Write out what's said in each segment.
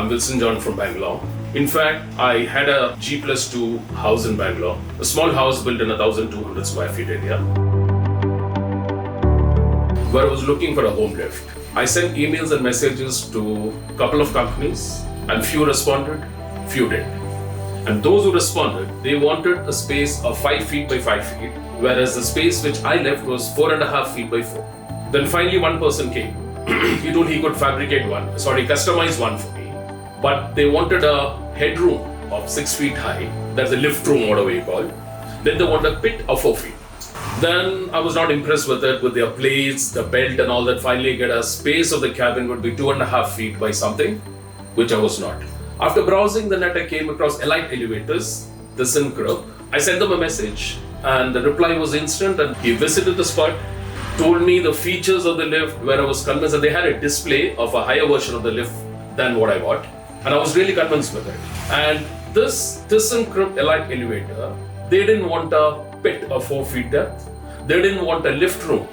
I'm Wilson John from Bangalore. In fact, I had a G+2 house in Bangalore, a small house built in 1,200 square feet area, where I was looking for a home lift. I sent emails and messages to a couple of companies, and few responded, few didn't. And those who responded, they wanted a space of 5 feet by 5 feet, whereas the space which I left was 4.5 feet by 4. Then finally one person came. He told he could customize one for me. But they wanted a headroom of 6 feet high, that's a lift room, whatever you call it. Then they wanted a pit of 4 feet. Then I was not impressed with it, with their plates, the belt and all that. Finally get a space of the cabin would be 2.5 feet by something, which I was not. After browsing the net, I came across Elite Elevators, this in Krip. I sent them a message and the reply was instant, and he visited the spot, told me the features of the lift, where I was convinced that they had a display of a higher version of the lift than what I bought. And I was really convinced with it. And this Krip Elite Elevator, they didn't want a pit of 4 feet depth. They didn't want a lift room.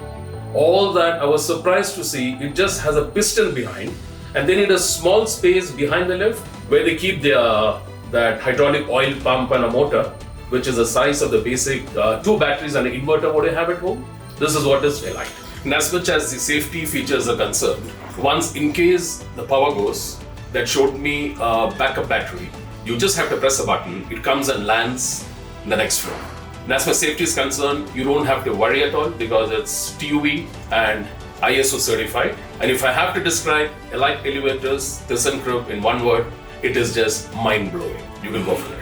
All that, I was surprised to see, it just has a piston behind, and they need a small space behind the lift where they keep that hydraulic oil pump and a motor, which is the size of the basic 2 batteries and an inverter what you have at home. This is what is Elite. And as much as the safety features are concerned, once in case the power goes, that showed me a backup battery. You just have to press a button, it comes and lands in the next floor. And as far as safety is concerned, you don't have to worry at all because it's TUV and ISO certified. And if I have to describe Elite Elevators, this in one word, it is just mind-blowing. You can go for it.